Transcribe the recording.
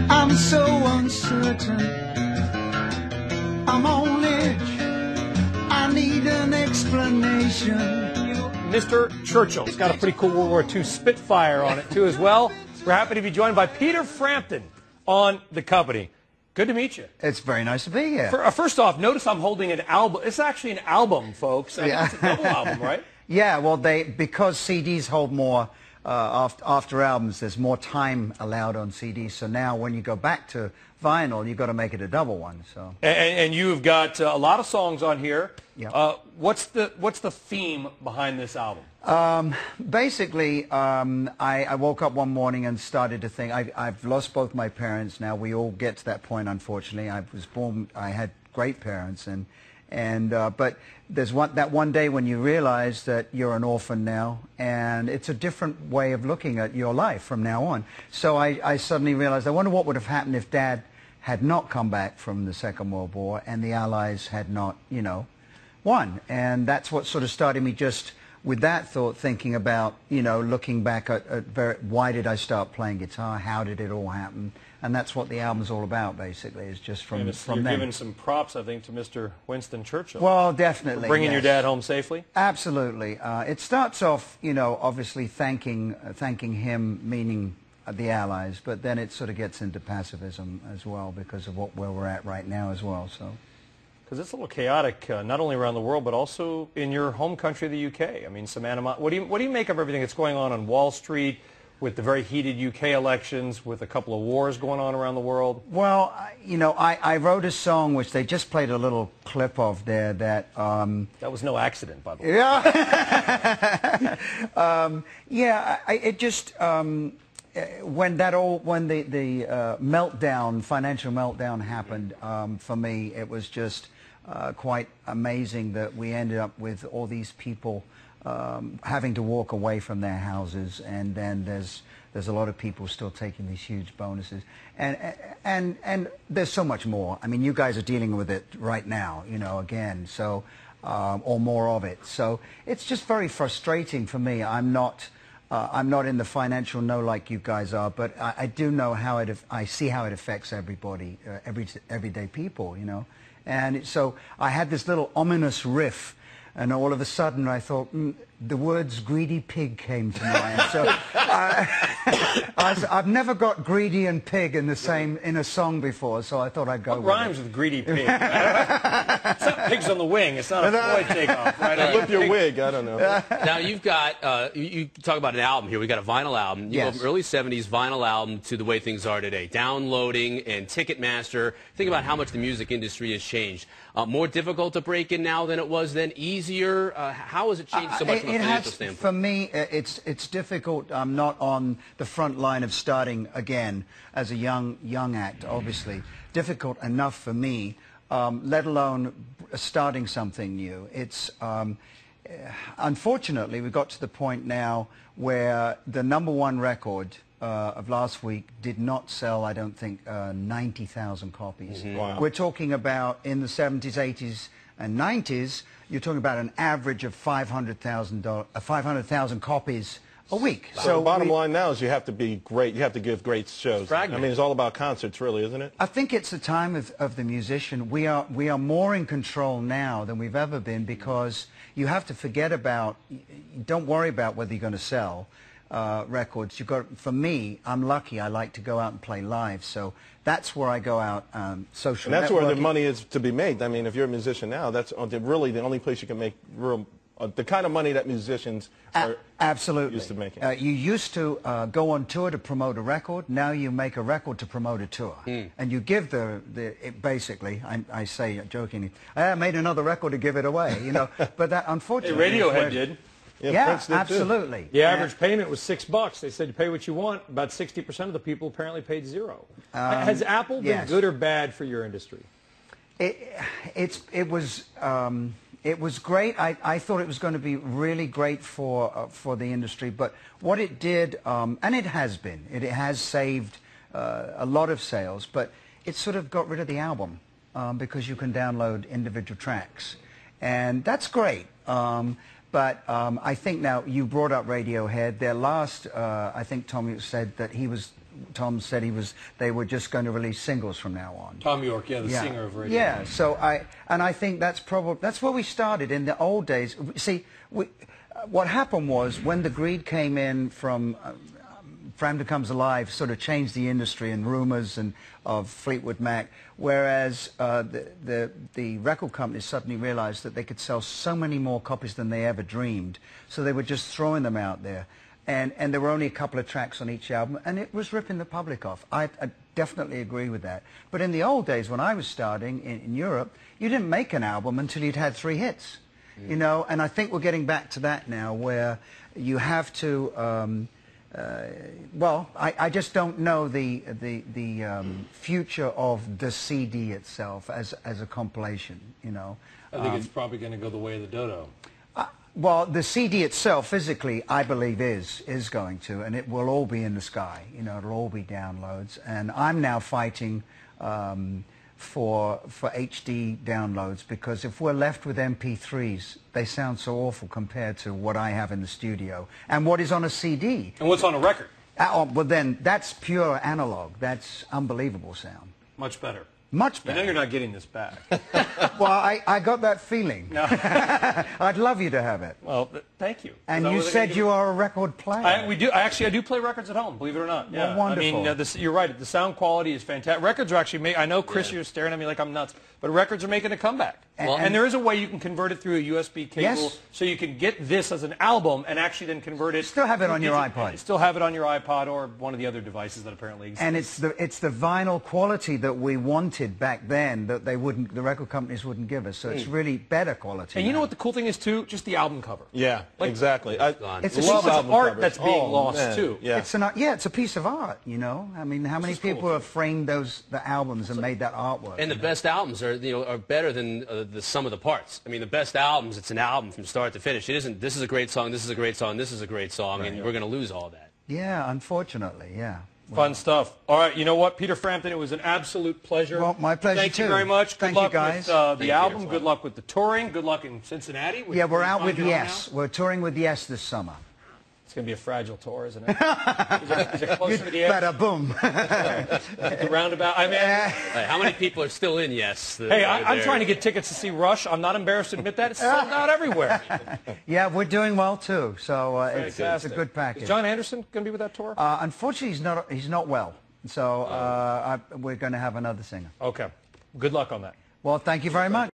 I'm so uncertain, I'm on edge, I need an explanation. Mr. Churchill. It's got a pretty cool World War II Spitfire on it, too, as well. We're happy to be joined by Peter Frampton on the company. Good to meet you. It's very nice to be here. First off, notice I'm holding an album. It's actually an album, folks. Yeah. It's a double album, right? Yeah, well, because CDs hold more after albums, there's more time allowed on CDs. So now when you go back to vinyl, you've got to make it a double one. So. And you've got a lot of songs on here. Yep. What's the theme behind this album? Basically, I woke up one morning and started to think, I've lost both my parents now. We all get to that point, unfortunately. I was born, I had great parents, but there's that one day when you realize that you're an orphan now, and it's a different way of looking at your life from now on. So I suddenly realized, I wonder what would have happened if Dad had not come back from the Second World War and the Allies had not, won. And that's what sort of started me just with that thought, thinking about, looking back at why did I start playing guitar? How did it all happen? And that's what the album's all about, basically, is just from them. You're giving some props, I think, to Mr. Winston Churchill. Well, definitely. Bringing your dad home safely? Absolutely. It starts off, obviously thanking him, meaning the Allies, but then it sort of gets into pacifism as well because of where we're at right now as well. So. Because it's a little chaotic, not only around the world, but also in your home country, the UK. I mean, some what do you make of everything that's going on Wall Street, with the very heated UK elections, with a couple of wars going on around the world? Well, I wrote a song which they just played a little clip of there that... that was no accident, by the way. Yeah. It just... when the financial meltdown happened, for me, it was just quite amazing that we ended up with all these people having to walk away from their houses, and then there's a lot of people still taking these huge bonuses, and there's so much more. I mean, you guys are dealing with it right now, again, so or more of it. So it's just very frustrating for me. I'm not in the financial know like you guys are, but I do know how I see how it affects everybody, everyday people, And so I had this little ominous riff, and all of a sudden I thought, the words greedy pig came to mind. So I've never got greedy and pig in a song before, so I thought I'd go with it. What rhymes with greedy pig? It's not pigs on the wing. It's not a Floyd takeoff, right? Flip your wig. I don't know. Now you've got you talk about an album here. We got a vinyl album. You go from early '70s vinyl album to the way things are today. Downloading and Ticketmaster. Think about how much the music industry has changed. More difficult to break in now than it was then. Easier. How has it changed so much from a financial standpoint? For me, it's difficult. I'm not on the front line of starting again as a young act. Obviously, difficult enough for me. Let alone starting something new. It's unfortunately we got to the point now where the #1 record of last week did not sell, I don't think, 90,000 copies. Wow. We're talking about in the 70s, 80s, and 90s. You're talking about an average of 500,000 copies a week. So the bottom line now is you have to be great. You have to give great shows. I mean, it's all about concerts, really, isn't it? I think it's the time of the musician. We are more in control now than we've ever been, because you have to forget about. Don't worry about whether you're going to sell records. For me, I'm lucky. I like to go out and play live, so that's where I go out. Social. And that's where the money is to be made. I mean, if you're a musician now, that's really the only place you can make real. The kind of money that musicians are absolutely used to making. You used to go on tour to promote a record. Now you make a record to promote a tour. And you give basically, I say jokingly, I made another record to give it away, But that, unfortunately... Hey, Radiohead did. Yeah, absolutely. The average payment was $6. They said you pay what you want. About 60% of the people apparently paid $0. Has Apple been good or bad for your industry? It was great. I thought it was going to be really great for the industry, but what it did, and it has been, it has saved a lot of sales, but it sort of got rid of the album because you can download individual tracks, and that's great. But I think now you brought up Radiohead. Their last, I think Tommy said that he was Tom said they were just going to release singles from now on. Tom York, yeah, the singer of Radiohead. Yeah, so I think that's where we started in the old days. See, what happened was when the greed came in from Frampton Comes Alive, sort of changed the industry and rumors and of Fleetwood Mac, whereas the record companies suddenly realized that they could sell so many more copies than they ever dreamed, so they were just throwing them out there. And there were only a couple of tracks on each album, and it was ripping the public off. I definitely agree with that. But in the old days, when I was starting in Europe, you didn't make an album until you'd had 3 hits, you know. And I think we're getting back to that now, where you have to. Well, I just don't know the future of the CD itself as a compilation, you know. I think it's probably going to go the way of the dodo. Well, the CD itself, physically, I believe is going to, and it will all be in the sky. You know, it'll all be downloads. And I'm now fighting for HD downloads, because if we're left with MP3s, they sound so awful compared to what I have in the studio and what is on a CD. And what's on a record? Well, then that's pure analog. That's unbelievable sound. Much better. Much better. I know you're not getting this back. Well, I got that feeling. No. I'd love you to have it. Well, thank you. And you said you are a record player. We do. I do play records at home, believe it or not. Well, yeah. wonderful. I mean, you're right. The sound quality is fantastic. Records are actually made. I know, Chris, you're staring at me like I'm nuts, but records are making a comeback. And there is a way you can convert it through a USB cable, yes, so you can get this as an album and actually then convert it. Still have it on your iPod. Still have it on your iPod or one of the other devices that apparently exist. And it's the vinyl quality that we wanted back then that the record companies wouldn't give us. So it's really better quality. And you know what the cool thing is too? Just the album cover. Yeah, exactly. It's love album art covers. That's being lost man. too. Yeah. It's a piece of art, you know. I mean, how many people have framed the albums and made that artwork? And the best albums are better than the sum of the parts. I mean, the best albums, it's an album from start to finish. It isn't, this is a great song, this is a great song, this is a great song, right, and we're going to lose all that. Yeah, unfortunately, yeah. Fun stuff. All right, you know what, Peter Frampton, it was an absolute pleasure. Well, my pleasure, Thank too. You very much. Thank Good luck you, guys. with the album. Good luck with the touring. Good luck in Cincinnati. Yeah, we're out with Yes. We're touring with Yes this summer. It's going to be a fragile tour, isn't it? Is it closer to the edge? Bada boom. The roundabout. I mean, hey, how many people are still in Yes? Hey, I'm trying to get tickets to see Rush. I'm not embarrassed to admit that. It's sold out everywhere. Yeah, we're doing well, too. So it's a good package. Is John Anderson going to be with that tour? Unfortunately, he's not well. So we're going to have another singer. Okay. Good luck on that. Well, thank you very much.